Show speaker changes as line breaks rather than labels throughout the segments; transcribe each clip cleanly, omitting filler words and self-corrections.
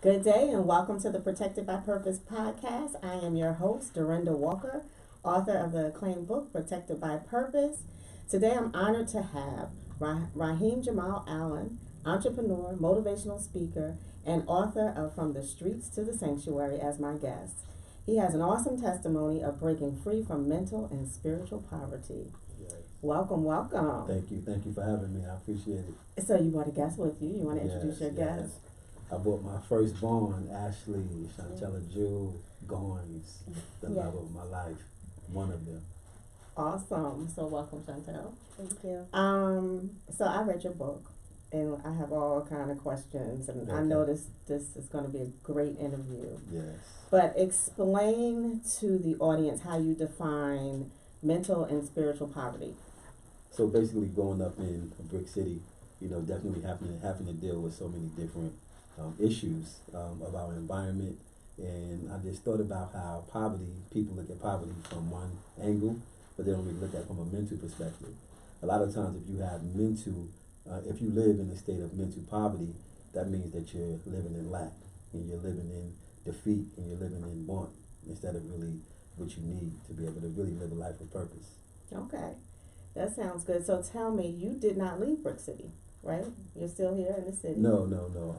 Good day and welcome to the Protected by Purpose podcast. I am your host, Dorinda Walker, author of the acclaimed book, Protected by Purpose. Today I'm honored to have Rahiem Jamal Allen, entrepreneur, motivational speaker, and author of From the Streets to the Sanctuary as my guest. He has an awesome testimony of breaking free from mental and spiritual poverty.
Yes.
Welcome.
Thank you for having me. I appreciate it.
So you want a guest with you? You want to introduce your guest?
I brought my firstborn, Ashley Goins, the love of my life, one of them.
Awesome. So welcome, Chantel.
Thank you.
So I read your book, and I have all kind of questions, and I know this is going to be a great interview.
Yes.
But explain to the audience how you define mental and spiritual poverty.
So basically, growing up in a brick city, definitely having to deal with so many different issues of our environment, and I just thought about how people look at poverty from one angle, but they don't really look at it from a mental perspective. A lot of times, if you live in a state of mental poverty, that means that you're living in lack, and you're living in defeat, and you're living in want, instead of really what you need to be able to really live a life of purpose.
Okay, that sounds good. So tell me, you did not leave Brick City, right? You're still here in the city?
No.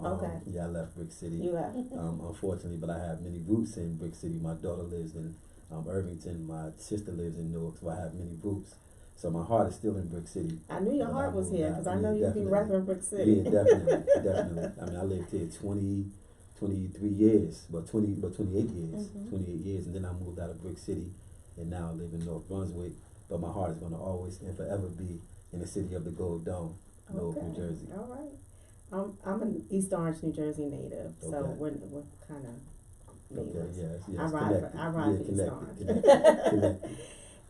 Okay.
Yeah, I left Brick City.
You left.
Unfortunately, but I have many roots in Brick City. My daughter lives in Irvington. My sister lives in Newark, so I have many roots. So my heart is still in Brick City.
I knew your heart was here because I know you'd be repping Brick City.
Yeah, definitely. I mean, I lived here 23 years, but 28 years, 28 years, and then I moved out of Brick City, and now I live in North Brunswick. But my heart is going to always and forever be in the city of the Gold Dome, Newark, New Jersey.
All right. I'm an East Orange, New Jersey native, so we're kind of neighbors.
Okay, yes.
I ride for East Orange.
Connected.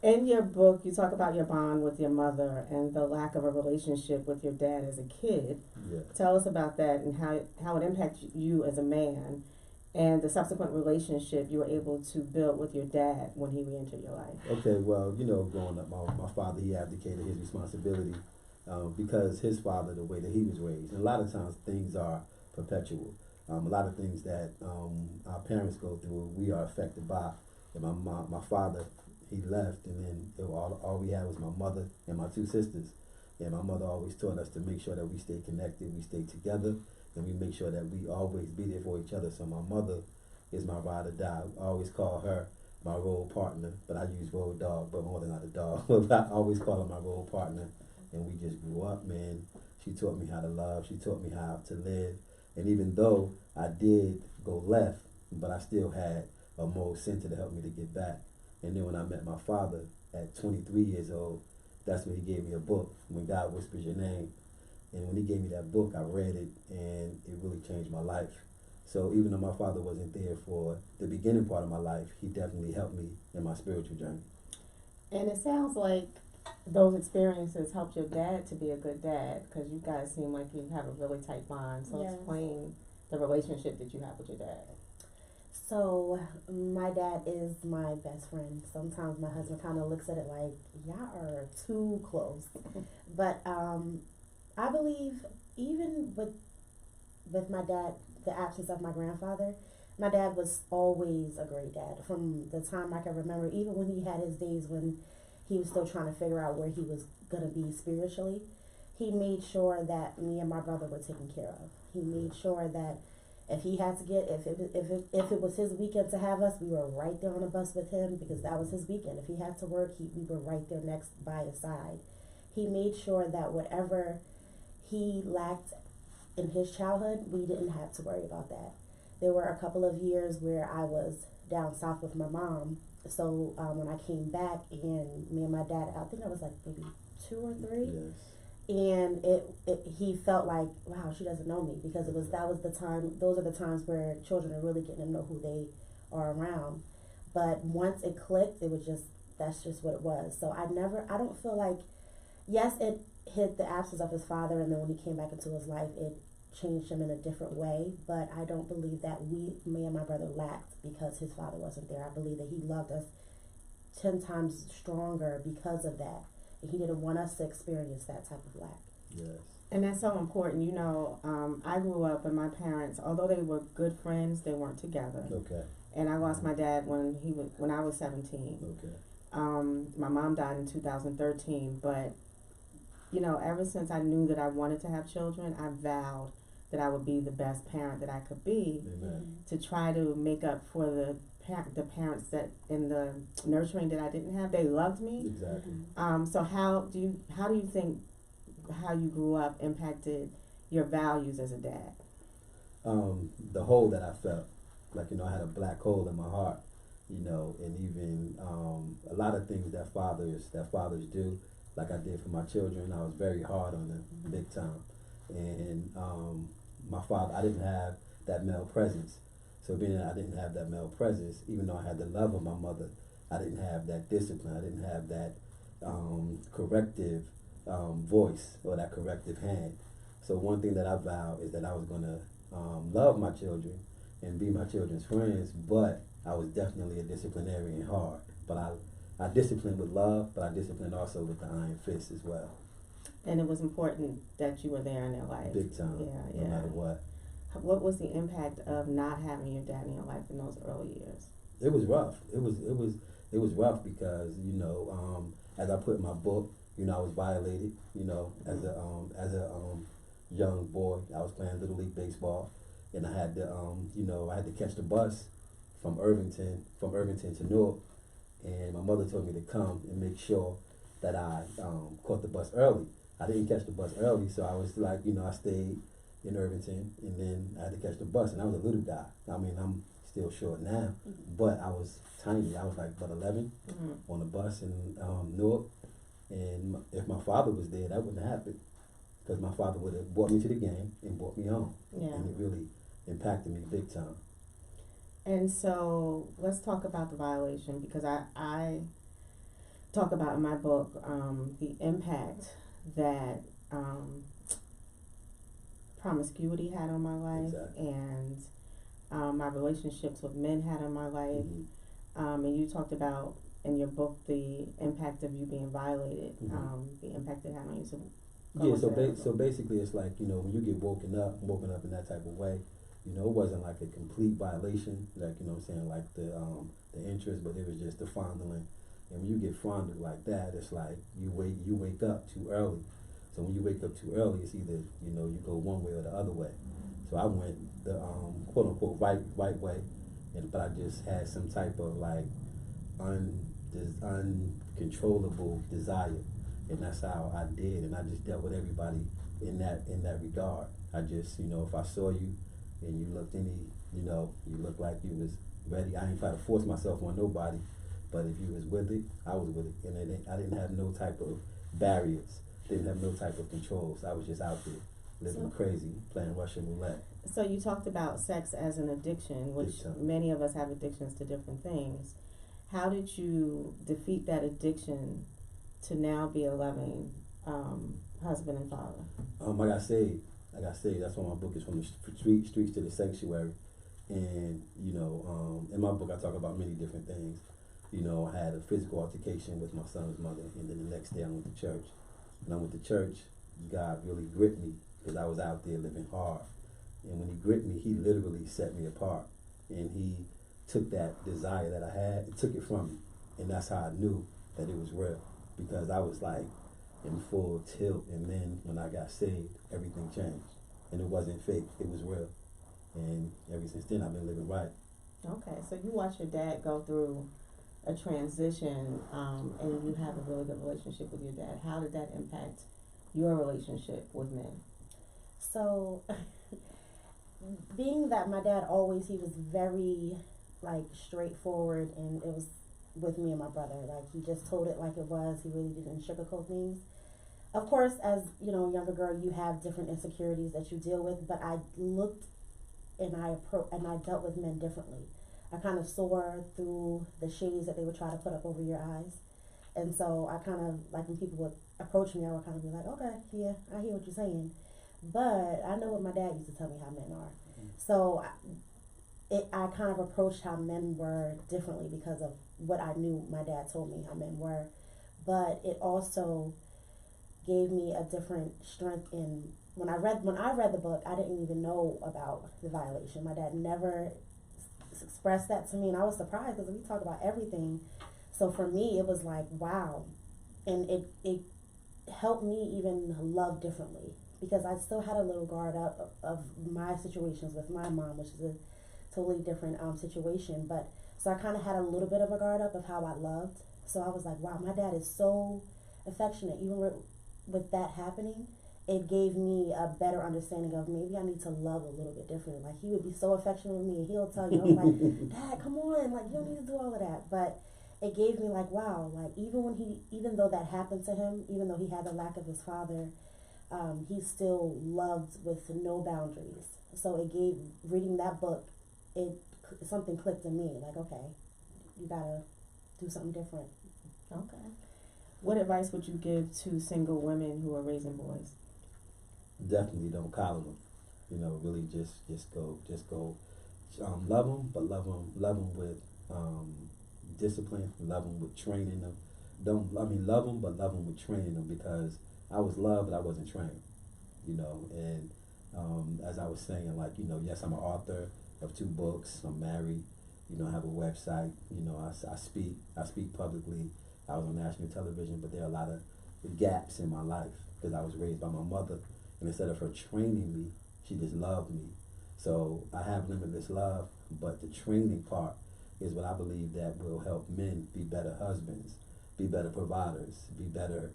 In your book, you talk about your bond with your mother and the lack of a relationship with your dad as a kid.
Yeah.
Tell us about that and how it impacted you as a man and the subsequent relationship you were able to build with your dad when he re-entered your life.
Okay, well, growing up, my father, he abdicated his responsibility because his father, the way that he was raised. And a lot of times things are perpetual. A lot of things that our parents go through, we are affected by. And my father, he left, and then all we had was my mother and my two sisters. And my mother always taught us to make sure that we stay connected, we stay together, and we make sure that we always be there for each other. So my mother is my ride or die. I always call her my role partner, but I use road dog, but more than not a dog. I always call her my role partner, and we just grew up, man. She taught me how to love. She taught me how to live. And even though I did go left, but I still had a moral center to help me to get back. And then when I met my father at 23 years old, that's when he gave me a book, When God Whispers Your Name. And when he gave me that book, I read it, and it really changed my life. So even though my father wasn't there for the beginning part of my life, he definitely helped me in my spiritual journey.
And it sounds like those experiences helped your dad to be a good dad because you guys seem like you have a really tight bond. So explain the relationship that you have with your dad.
So my dad is my best friend. Sometimes my husband kind of looks at it like, y'all are too close. But I believe even with my dad, the absence of my grandfather, my dad was always a great dad. From the time I can remember, even when he had his days when he was still trying to figure out where he was going to be spiritually, he made sure that me and my brother were taken care of. He made sure that if he had to if it was his weekend to have us, we were right there on the bus with him because that was his weekend. If he had to work, we were right there next by his side. He made sure that whatever he lacked in his childhood, we didn't have to worry about that. There were a couple of years where I was down south with my mom. So when I came back and me and my dad, I think I was like maybe 2 or 3.
Yes.
And he felt like, wow, she doesn't know me because those are the times where children are really getting to know who they are around. But once it clicked, that's just what it was. So I don't feel like, yes, it hit the absence of his father, and then when he came back into his life, it changed him in a different way. But I don't believe that me and my brother lacked because his father wasn't there. I believe that he loved us 10 times stronger because of that. And he didn't want us to experience that type of lack.
Yes.
And that's so important. You know, I grew up and my parents, although they were good friends, they weren't together.
Okay.
And I lost my dad when I was 17.
Okay.
My mom died in 2013, but you know, ever since I knew that I wanted to have children, I vowed that I would be the best parent that I could be.
Amen.
To try to make up for the parents that in the nurturing that I didn't have. They loved me.
Exactly.
So how do you think how you grew up impacted your values as a dad?
The hole that I felt, like, you know, I had a black hole in my heart, you know, and even a lot of things that fathers do, like I did for my children, I was very hard on them, big time. And my father, I didn't have that male presence. So being that I didn't have that male presence, even though I had the love of my mother, I didn't have that discipline. I didn't have that corrective voice or that corrective hand. So one thing that I vowed is that I was gonna love my children and be my children's friends, but I was definitely a disciplinarian hard. But I disciplined with love, but I disciplined also with the iron fist as well.
And it was important that you were there in their life.
Big time.
Yeah,
no matter what.
What was the impact of not having your dad in your life in those early years?
It was rough. It was rough because, you know, as I put in my book, you know, I was violated. You know, as a young boy, I was playing little league baseball, and I had to you know, I had to catch the bus from Irvington to Newark, and my mother told me to come and make sure that I caught the bus early. I didn't catch the bus early, so I was like, you know, I stayed in Irvington, and then I had to catch the bus, and I was a little guy. I mean, I'm still short now, but I was tiny. I was like about 11 on the bus in Newark, and if my father was there, that wouldn't happen, because my father would have brought me to the game and brought me home,
Yeah.
and it really impacted me big time.
And so let's talk about the violation, because I talk about in my book the impact that promiscuity had on my life,
Exactly.
and my relationships with men had on my life. And you talked about in your book the impact of you being violated, the impact it had on you. So
Yeah, so basically it's like, you know, when you get woken up in that type of way, you know, it wasn't like a complete violation, like, you know what I'm saying, like the interest, but it was just the fondling. And when you get fondled like that, it's like you wake up too early. So when you wake up too early, it's either, you know, you go one way or the other way. So I went the quote unquote right way, but I just had some type of like uncontrollable desire, and that's how I did. And I just dealt with everybody in that regard. I just, you know, if I saw you and you looked you know, you looked like you was ready, I ain't try to force myself on nobody, but if you was with it, I was with it, and I didn't have no type of barriers, didn't have no type of controls. I was just out there living crazy, playing Russian roulette.
So you talked about sex as an addiction, which many of us have addictions to different things. How did you defeat that addiction to now be a loving husband and father?
I got saved. That's why my book is From the Streets to the Sanctuary. And, you know, in my book I talk about many different things. You know, I had a physical altercation with my son's mother, and then the next day I went to church. When I went to church, God really gripped me because I was out there living hard. And when he gripped me, he literally set me apart. And he took that desire that I had and took it from me. And that's how I knew that it was real, because I was like in full tilt. And then when I got saved, everything changed. And it wasn't fake, it was real. And ever since then, I've been living right.
Okay, so you watched your dad go through a transition, and you have a really good relationship with your dad. How did that impact your relationship with men?
So, being that my dad he was very, like, straightforward, and it was with me and my brother. Like, he just told it like it was. He really didn't sugarcoat things. Of course, as, you know, a younger girl, you have different insecurities that you deal with, but I looked and I dealt with men differently. I kind of saw through the shades that they would try to put up over your eyes. And so I kind of, like, when people would approach me, I would kind of be like, okay, yeah, I hear what you're saying. But I know what my dad used to tell me how men are. So I kind of approached how men were differently because of what I knew my dad told me how men were. But it also gave me a different strength in when I read the book. I didn't even know about the violation. My dad never expressed that to me, and I was surprised because we talk about everything. So for me, it was like, wow, and it helped me even love differently, because I still had a little guard up of my situations with my mom, which is a totally different situation. But so I kind of had a little bit of a guard up of how I loved. So I was like, wow, my dad is so affectionate. Even with that happening, it gave me a better understanding of maybe I need to love a little bit differently. Like, he would be so affectionate with me, and he'll tell you, I'm like, Dad, come on, like, you don't need to do all of that. But it gave me like, wow, like even though that happened to him, even though he had the lack of his father, he still loved with no boundaries. So reading that book, something clicked in me, like, okay, you gotta do something different.
Okay. What advice would you give to single women who are raising boys?
Definitely don't collar them. Really just go. Love them, but love them with discipline. Love them with training them. Love them, but love them with training them, because I was loved, but I wasn't trained. And as I was saying, like, yes, I'm an author of 2 books. I'm married. I have a website. I speak publicly. I was on national television, but there are a lot of gaps in my life because I was raised by my mother, and instead of her training me, she just loved me. So I have limitless love, but the training part is what I believe that will help men be better husbands, be better providers, be better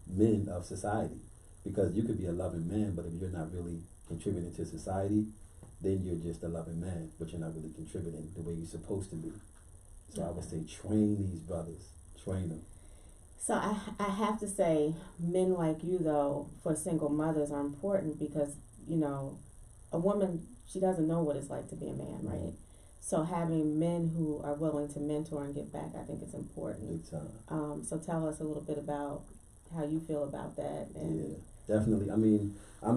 men of society. Because you could be a loving man, but if you're not really contributing to society, then you're just a loving man, but you're not really contributing the way you're supposed to be. So I would say train these brothers, train them.
So I have to say, men like you, though, for single mothers are important because, a woman, she doesn't know what it's like to be a man, right? So having men who are willing to mentor and give back, I think is important.
Big time.
So tell us a little bit about how you feel about that. And
yeah, definitely. I'm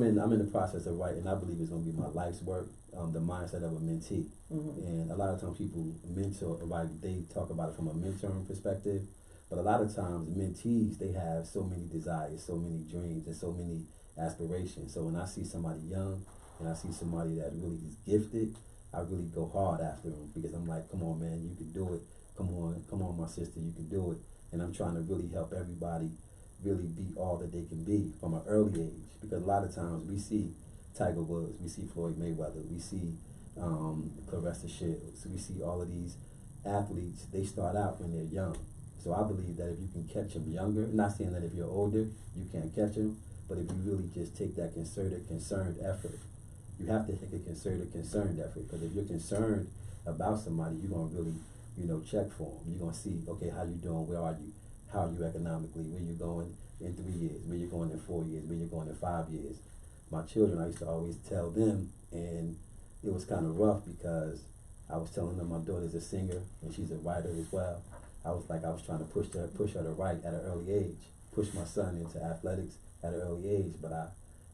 in the process of writing. I believe it's going to be my life's work. The mindset of a mentee.
Mm-hmm.
And a lot of times people mentor, right? They talk about it from a mentoring perspective, but a lot of times mentees, they have so many desires, so many dreams, and so many aspirations. So when I see somebody young and I see somebody that really is gifted, I really go hard after them, because I'm like, come on, man, you can do it. Come on, my sister, you can do it. And I'm trying to really help everybody really be all that they can be from an early age, because a lot of times we see Tiger Woods, we see Floyd Mayweather, we see Clarissa Shields, we see all of these athletes. They start out when they're young. So I believe that if you can catch them younger, not saying that if you're older you can't catch them, but if you really just take that concerned effort, you have to take a concerned effort, because if you're concerned about somebody, you're gonna really, check for them. You're gonna see, okay, how you doing? Where are you? How are you economically? Where you going in 3 years? Where you going in 4 years? Where you going in 5 years? My children, I used to always tell them, and it was kind of rough because I was telling them my daughter's a singer and she's a writer as well. I was trying to push her to write at an early age, push my son into athletics at an early age. But I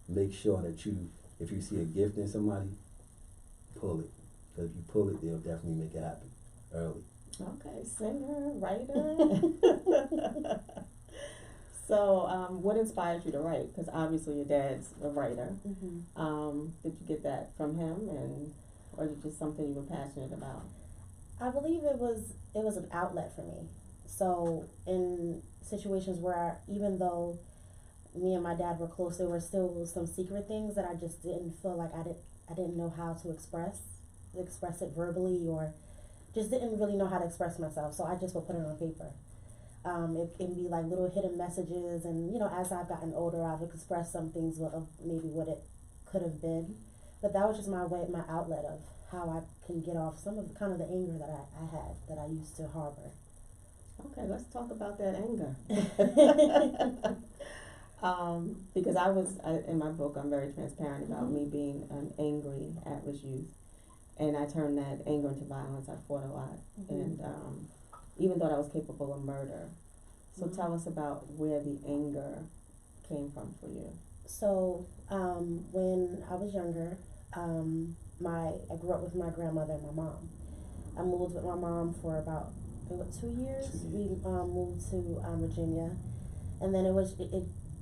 make sure that if you see a gift in somebody, pull it. Because if you pull it, they'll definitely make it happen early.
Okay, singer, writer. So, what inspired you to write? Because obviously your dad's a writer.
Mm-hmm.
Did you get that from him, or is it just something you were passionate about?
I believe it was an outlet for me. So in situations where even though me and my dad were close, there were still some secret things that I just didn't feel like I didn't know how to express it verbally, or just didn't really know how to express myself. So I just would put it on paper. It can be like little hidden messages, and as I've gotten older, I've expressed some things of maybe what it could have been. But that was just my outlet of how I can get off some of kind of the anger that I had, that I used to harbor.
Okay, let's talk about that anger. Because in my book, I'm very transparent about me being an angry at-risk youth, and I turned that anger into violence. I fought a lot, and even thought I was capable of murder. So tell us about where the anger came from for you.
So when I was younger, I grew up with my grandmother and my mom. I moved with my mom for about 2 years. We moved to Virginia, And then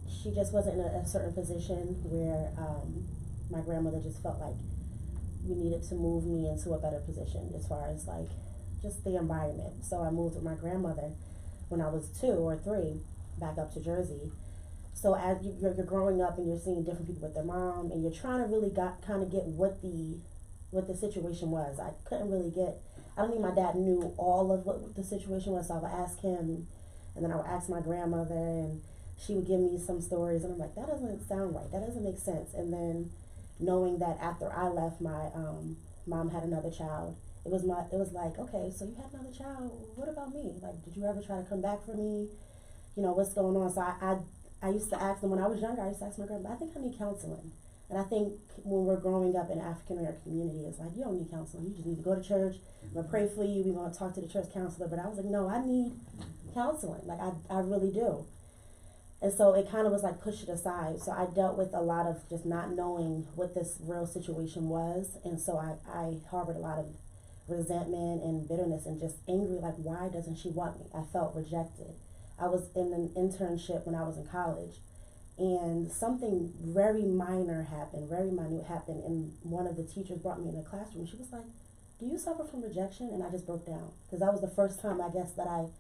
she just wasn't in a certain position where my grandmother just felt like we needed to move me into a better position as far as like just the environment. So I moved with my grandmother when I was 2 or 3 back up to Jersey. So as you're growing up and you're seeing different people with their mom and you're trying to really kind of get what the situation was. I couldn't really get, I don't think my dad knew all of what the situation was, so I would ask him, and then I would ask my grandmother, and she would give me some stories, and I'm like, that doesn't sound right, that doesn't make sense. And then knowing that after I left, my mom had another child, it was like, okay, so you had another child, what about me? Like, did you ever try to come back for me? You know, what's going on? So I used to ask them, when I was younger, I used to ask my grandma, I think I need counseling. And I think when we're growing up in an African American community, it's like, you don't need counseling. You just need to go to church. I'm going to pray for you. We're going to talk to the church counselor. But I was like, no, I need counseling. Like, I really do. And so it kind of was like push it aside. So I dealt with a lot of just not knowing what this real situation was. And so I harbored a lot of resentment and bitterness and just angry, like, why doesn't she want me? I felt rejected. I was in an internship when I was in college. And something very minute happened, and one of the teachers brought me in the classroom. She was like, do you suffer from rejection? And I just broke down, because that was the first time, I guess, that I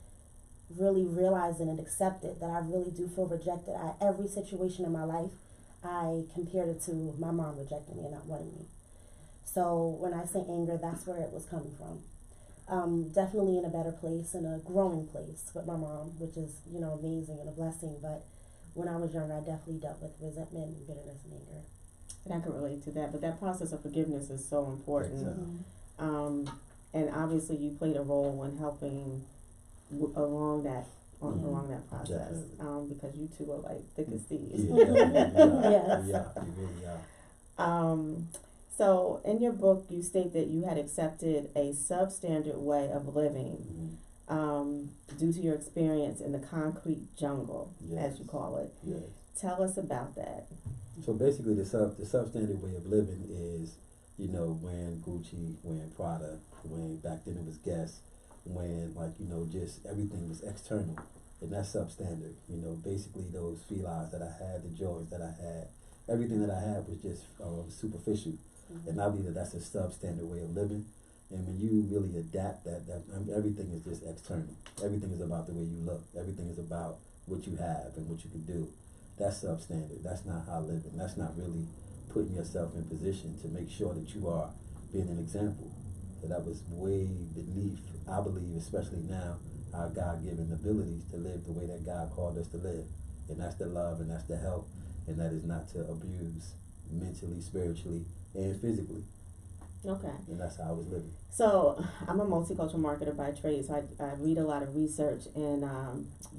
really realized and accepted that I really do feel rejected. Every situation in my life, I compared it to my mom rejecting me and not wanting me. So when I say anger, that's where it was coming from. Definitely in a better place, in a growing place with my mom, which is, amazing and a blessing, but when I was younger, I definitely dealt with resentment and bitterness and anger.
And I can relate to that, but that process of forgiveness is so important. And obviously you played a role in helping along that process, because you two are like thick as thieves. So in your book, you state that you had accepted a substandard way of living. Due to your experience in the concrete jungle, as you call it.
Yes.
Tell us about that.
So basically, the substandard way of living is, wearing Gucci, wearing Prada, wearing, back then it was Guess, wearing, just everything was external, and that's substandard. Basically those felines that I had, the Jordans that I had, everything that I had was just superficial. And I believe that's a substandard way of living. And when you really adapt that everything is just external. Everything is about the way you look. Everything is about what you have and what you can do. That's substandard. That's not how living. That's not really putting yourself in position to make sure that you are being an example. So that was way beneath, I believe, especially now, our God-given abilities to live the way that God called us to live. And that's the love, and that's the help, and that is not to abuse mentally, spiritually, and physically.
Okay.
And that's how I was living.
So I'm a multicultural marketer by trade, so I read a lot of research, and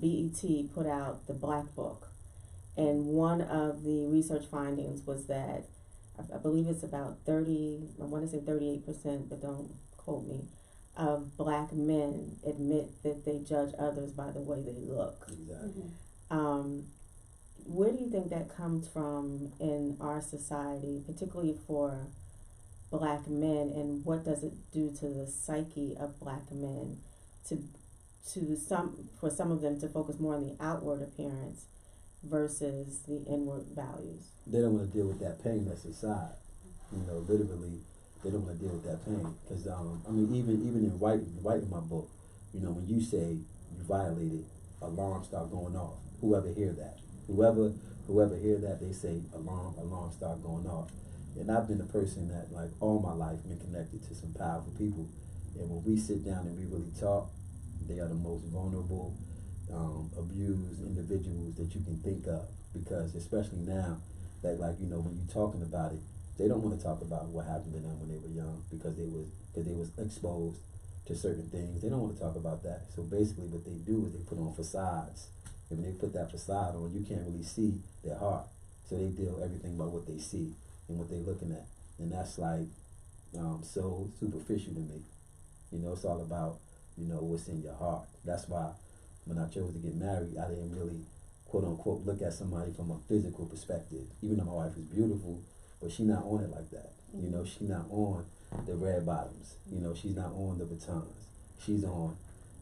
BET put out the Black Book. And one of the research findings was that I believe it's about 38%, but don't quote me, of Black men admit that they judge others by the way they look.
Exactly.
Where do you think that comes from in our society, particularly for Black men, and what does it do to the psyche of Black men for some of them to focus more on the outward appearance versus the inward values?
They don't want to deal with that pain that's inside. Literally, they don't want to deal with that pain. Because even in writing my book, when you say you violated, alarms start going off. Whoever hear that, whoever hear that, they say alarms start going off. And I've been a person that, like, all my life been connected to some powerful people. And when we sit down and we really talk, they are the most vulnerable, abused individuals that you can think of. Because especially now, that, when you're talking about it, they don't want to talk about what happened to them when they were young because they was exposed to certain things. They don't want to talk about that. So basically what they do is they put on facades. And when they put that facade on, you can't really see their heart. So they deal everything by what they see and what they're looking at. And that's like so superficial to me. It's all about, what's in your heart. That's why when I chose to get married, I didn't really, quote unquote, look at somebody from a physical perspective. Even though my wife is beautiful, but she's not on it like that. She's not on the red bottoms. She's not on the batons. She's on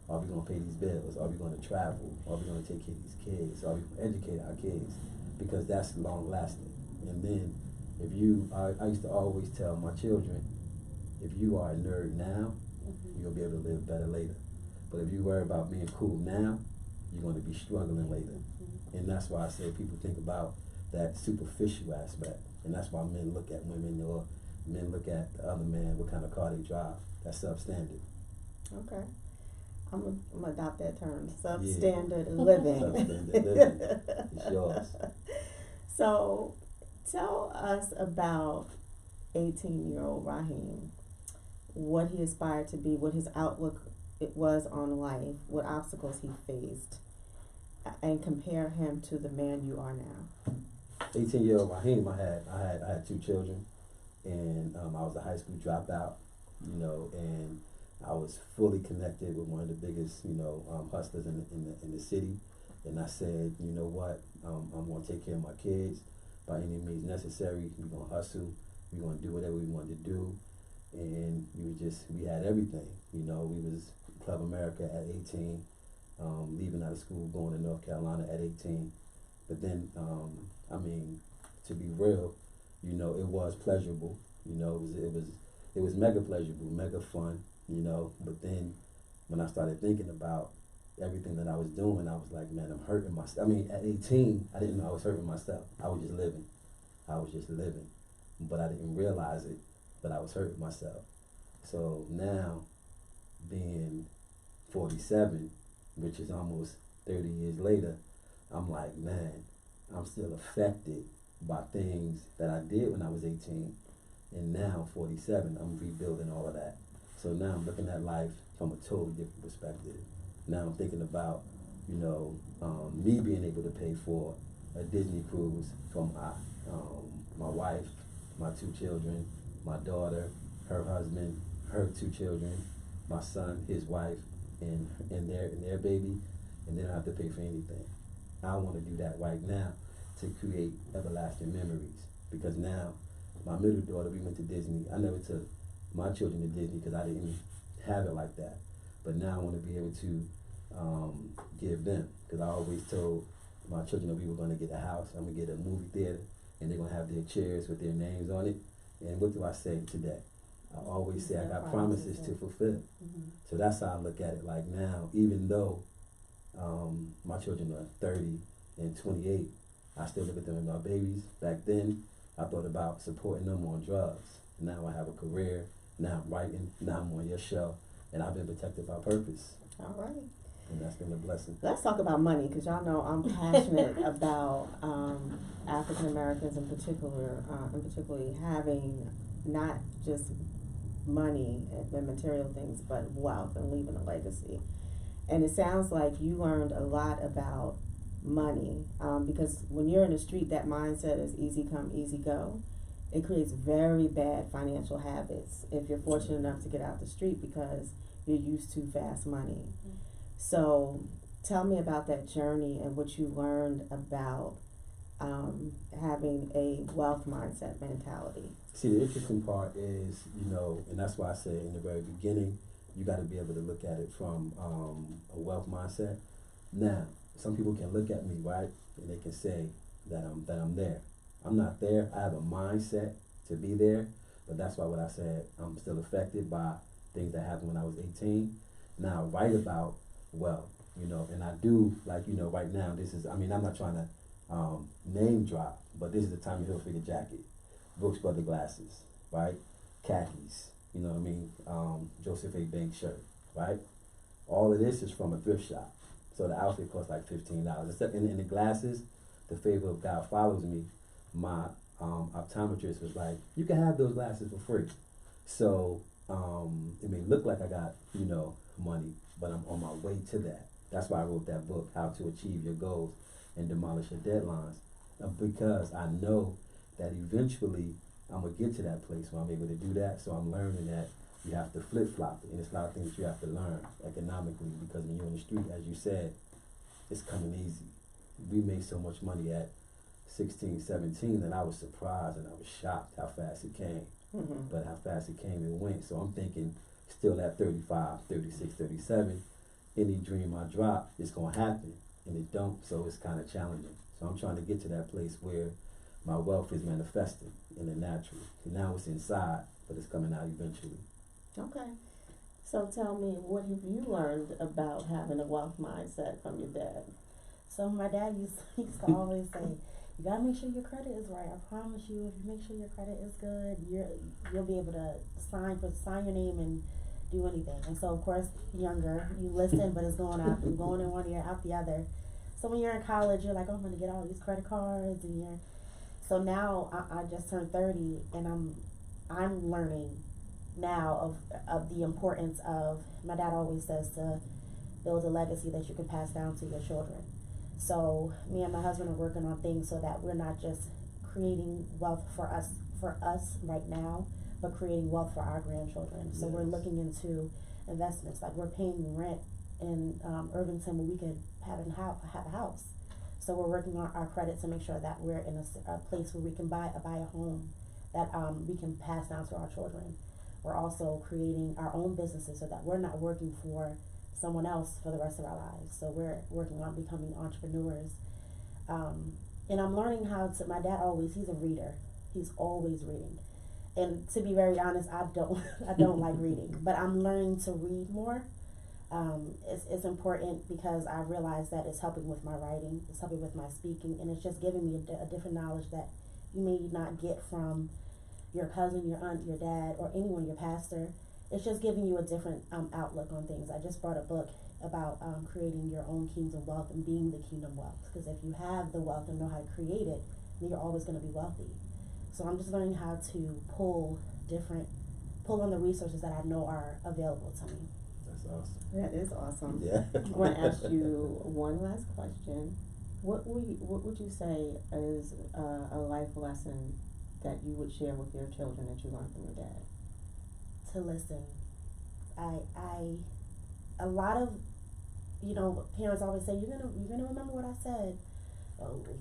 Are we going to pay these bills? Are we going to travel? Are we going to take care of these kids? Are we going to educate our kids? Because that's long lasting. And then if you, I used to always tell my children, if you are a nerd now, you'll be able to live better later. But if you worry about being cool now, you're going to be struggling later. And that's why I say people think about that superficial aspect. And that's why men look at women, or men look at the other man, what kind of car they drive. That's substandard.
Okay. I'm gonna adopt that term, substandard living.
Substandard living. It's yours.
So, tell us about 18-year-old Rahiem, what he aspired to be, what his outlook it was on life, what obstacles he faced, and compare him to the man you are now.
18-year-old Rahiem, I had 2 children, and I was a high school dropout, and I was fully connected with one of the biggest, hustlers in the city. And I said, you know what, I'm going to take care of my kids by any means necessary. We're going to hustle. We're going to do whatever we wanted to do. And we had everything. We was Club America at 18, leaving out of school, going to North Carolina at 18. But then, to be real, it was pleasurable. It was mega pleasurable, mega fun. But then when I started thinking about everything that I was doing, I was like, man, I'm hurting myself. At 18, I didn't know I was hurting myself. I was just living. But I didn't realize it, but I was hurting myself. So now, being 47, which is almost 30 years later, I'm like, man, I'm still affected by things that I did when I was 18. And now, 47, I'm rebuilding all of that. So now I'm looking at life from a totally different perspective. Now I'm thinking about, me being able to pay for a Disney cruise for my wife, my 2 children, my daughter, her husband, her 2 children, my son, his wife, and their baby, and they don't have to pay for anything. I want to do that right now to create everlasting memories, because now my middle daughter, we went to Disney. I never took my children to Disney because I didn't have it like that. But now I want to be able to give them, because I always told my children that we were going to get a house, I'm going to get a movie theater, and they're going to have their chairs with their names on it. And what do I say today? I always say I got promises to fulfill. So that's how I look at it. Like now, even though my children are 30 and 28, I still look at them as my babies. Back then, I thought about supporting them on drugs. Now I have a career. Now I'm writing. Now I'm on your show. And I've been protected by purpose.
All right.
And that's been a blessing.
Let's talk about money, because y'all know I'm passionate about African Americans in particular, and particularly having not just money and material things, but wealth and leaving a legacy. And it sounds like you learned a lot about money, because when you're in the street, that mindset is easy come, easy go. It creates very bad financial habits if you're fortunate enough to get out the street, because you're used to fast money. So tell me about that journey and what you learned about having a wealth mindset mentality.
See, the interesting part is, and that's why I say in the very beginning, you got to be able to look at it from a wealth mindset. Now, some people can look at me, right, and they can say that I'm there. I'm not there. I have a mindset to be there, but that's why what I said, I'm still affected by things that happened when I was 18. Now, I write about wealth, and I do, like, right now, this is, I'm not trying to name drop, but this is the Tommy Hilfiger jacket, Brooks Brother glasses, right? Khakis, Joseph A. Banks shirt, right? All of this is from a thrift shop. So the outfit costs like $15. Except in the glasses, the favor of God follows me. My optometrist was like, you can have those glasses for free. So it may look like I got, money, but I'm on my way to that. That's why I wrote that book, How to Achieve Your Goals and Demolish Your Deadlines. Because I know that eventually I'm going to get to that place where I'm able to do that. So I'm learning that you have to flip-flop it. And there's a lot of things you have to learn economically, because when you're in the street, as you said, it's coming easy. We made so much money at 16, 17 that I was surprised and I was shocked how fast it came. But how fast it came and went. So I'm thinking still at 35, 36, 37, any dream I drop, it's gonna happen, and it don't. So it's kind of challenging. So I'm trying to get to that place where my wealth is manifesting in the natural. And now it's inside, but it's coming out eventually.
Okay. So tell me, what have you learned about having a wealth mindset from your dad?
So my dad used to always say, you gotta make sure your credit is right. I promise you, if you make sure your credit is good, you'll be able to sign your name and do anything. And so of course, younger, you listen, but it's going out, you're going in one ear, out the other. So when you're in college, you're like, oh, I'm gonna get all these credit cards, and so now I just turned 30, and I'm learning now of the importance of, my dad always says, to build a legacy that you can pass down to your children. So me and my husband are working on things so that we're not just creating wealth for us right now, but creating wealth for our grandchildren. So we're looking into investments, like we're paying rent in Irvington where we could have a house. So we're working on our credit to make sure that we're in a place where we can buy a home that we can pass down to our children. We're also creating our own businesses so that we're not working for someone else for the rest of our lives. So we're working on becoming entrepreneurs. And I'm learning how to, my dad he's a reader. He's always reading. And to be very honest, I don't like reading, but I'm learning to read more. It's important because I realize that it's helping with my writing, it's helping with my speaking, and it's just giving me a different knowledge that you may not get from your cousin, your aunt, your dad, or anyone, your pastor. It's just giving you a different outlook on things. I just brought a book about creating your own kingdom wealth and being the kingdom wealth. Because if you have the wealth and know how to create it, then you're always going to be wealthy. So I'm just learning how to pull on the resources that I know are available to me.
That's awesome.
That is awesome.
Yeah.
I want to ask you one last question. What would you say is a life lesson that you would share with your children that you learned from your dad?
To listen. A lot of, parents always say, you're gonna remember what I said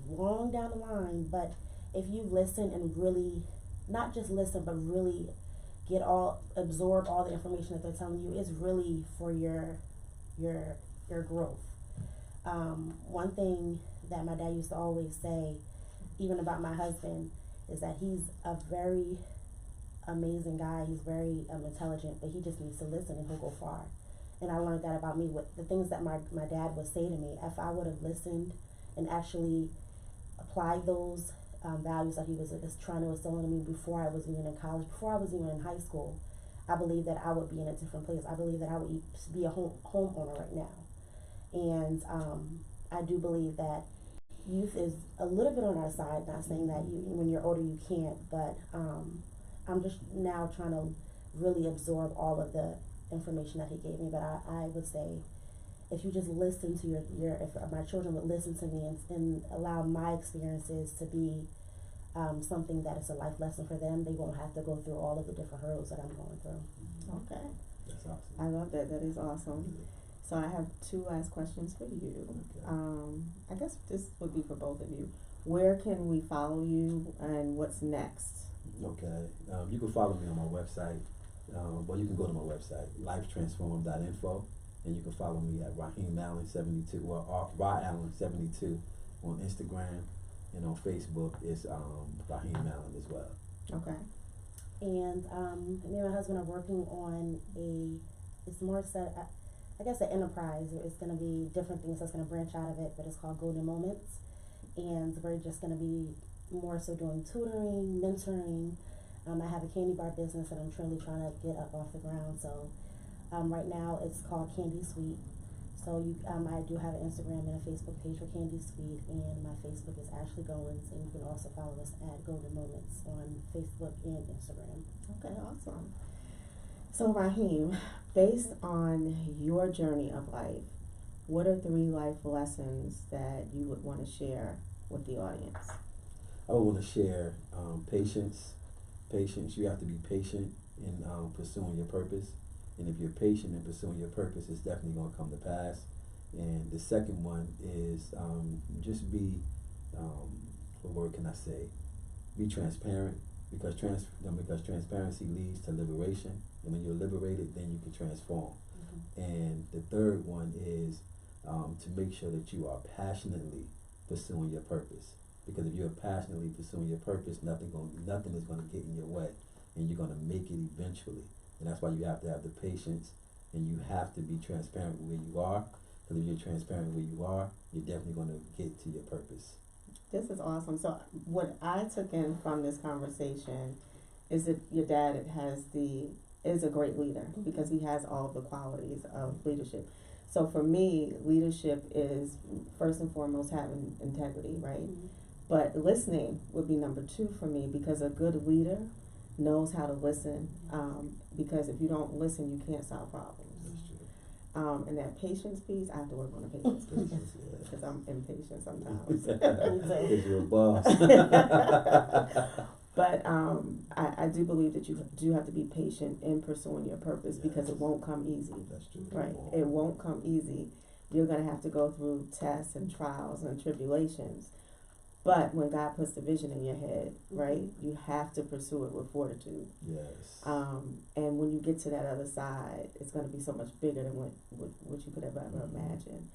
long down the line, but if you listen and really, not just listen, but really absorb all the information that they're telling you, it's really for your growth. One thing that my dad used to always say, even about my husband, is that he's a very amazing guy. He's very intelligent, but he just needs to listen and he'll go far. And I learned that about me with the things that my dad would say to me. If I would have listened and actually applied those values that he was trying to instill in me before I was even in college, before I was even in high school, I believe that I would be in a different place. I believe that I would be a homeowner right now. And I do believe that youth is a little bit on our side. Not saying that when you're older you can't, but I'm just now trying to really absorb all of the information that he gave me. But I would say, if you just listen to if my children would listen to me and allow my experiences to be something that is a life lesson for them, they won't have to go through all of the different hurdles that I'm going through.
Okay.
That's awesome.
I love that. That is awesome. So I have two last questions for you.
Okay.
I guess this would be for both of you. Where can we follow you, and what's next?
Okay. You can follow me on my website. Well, you can go to my website, lifetransform.info, and you can follow me at Rahiem Allen 72, Ra Allen 72 on Instagram, and on Facebook it's Rahiem Allen as well.
Okay.
And me and my husband are working on an enterprise. It's going to be different things that's going to branch out of it, but it's called Golden Moments. And we're just going to be more so doing tutoring, mentoring. I have a candy bar business that I'm truly trying to get up off the ground. So right now it's called Candy Sweet. So I do have an Instagram and a Facebook page for Candy Sweet, and my Facebook is Ashley Goins, and you can also follow us at Golden Moments on Facebook and Instagram.
Okay, awesome. So Rahiem, based on your journey of life, what are 3 life lessons that you would want to share with the audience?
I would want to share patience. Patience. You have to be patient in pursuing your purpose. And if you're patient in pursuing your purpose, it's definitely going to come to pass. And the second one is just be, what word can I say? Be transparent, because transparency leads to liberation. And when you're liberated, then you can transform. And the third one is to make sure that you are passionately pursuing your purpose. Because if you're passionately pursuing your purpose, nothing is going to get in your way, and you're going to make it eventually. And that's why you have to have the patience, and you have to be transparent with where you are. Because if you're transparent where you are, you're definitely going to get to your purpose.
This is awesome. So what I took in from this conversation is that your dad is a great leader because he has all of the qualities of leadership. So for me, leadership is first and foremost having integrity, right? But listening would be number 2 for me, because a good leader knows how to listen. Because if you don't listen, you can't solve problems.
That's true.
And that patience piece, I have to work on the patience piece because I'm impatient sometimes.
Because you're a boss.
But I do believe that you do have to be patient in pursuing your purpose, because it won't come easy.
That's true.
Right. It won't come easy. You're going to have to go through tests and trials and tribulations. But when God puts the vision in your head, right, you have to pursue it with fortitude.
Yes.
And when you get to that other side, it's going to be so much bigger than what you could have ever imagined.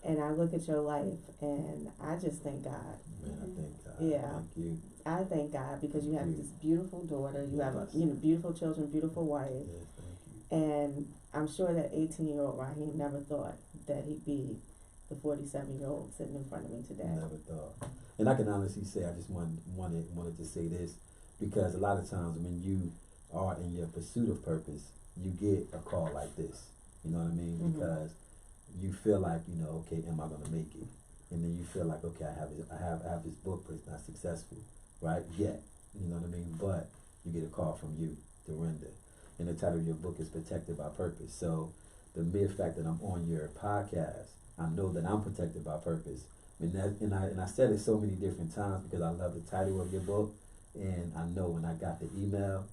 And I look at your life, and I just thank God.
Man, I thank God.
Yeah.
Thank you.
I thank God because you have this beautiful daughter, you have
Yes.
beautiful children, beautiful wife,
Yes, thank you.
and I'm sure that 18-year-old Rahiem never thought that he'd be the 47-year-old sitting in front of me today.
Never thought. And I can honestly say, I just wanted to say this, because a lot of times when you are in your pursuit of purpose, you get a call like this. You know what I mean?
Mhm.
Because you feel like, okay, am I gonna make it? And then you feel like, okay, I have this book, but it's not successful, right? Yet, you know what I mean? But you get a call from you, Dorinda, and the title of your book is Protected by Purpose. So the mere fact that I'm on your podcast, I know that I'm protected by purpose. And I said it so many different times because I love the title of your book, and I know when I got the email,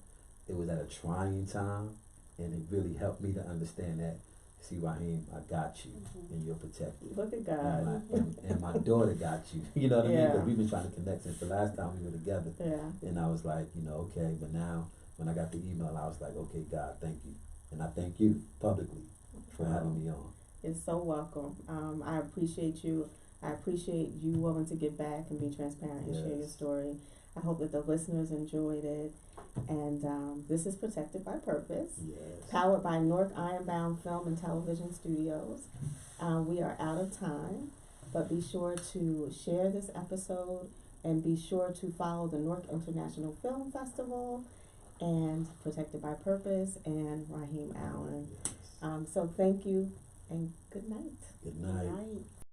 it was at a trying time, and it really helped me to understand that. See, Rahiem, I got you, and you're protected.
Look at God.
And my daughter got you. You know what I mean?
Yeah.
Because we've been trying to connect since the last time we were together.
Yeah.
And I was like, okay, but now when I got the email, I was like, okay, God, thank you. And I thank you publicly for having me on.
You're so welcome. I appreciate you. I appreciate you willing to get back and be transparent and share your
Yes.
story. I hope that the listeners enjoyed it. And this is Protected by Purpose,
Yes.
powered by North Ironbound Film and Television Studios. We are out of time, but be sure to share this episode and be sure to follow the Newark International Film Festival and Protected by Purpose and Rahiem Allen.
Yes.
So thank you and good night.
Good night.
Right.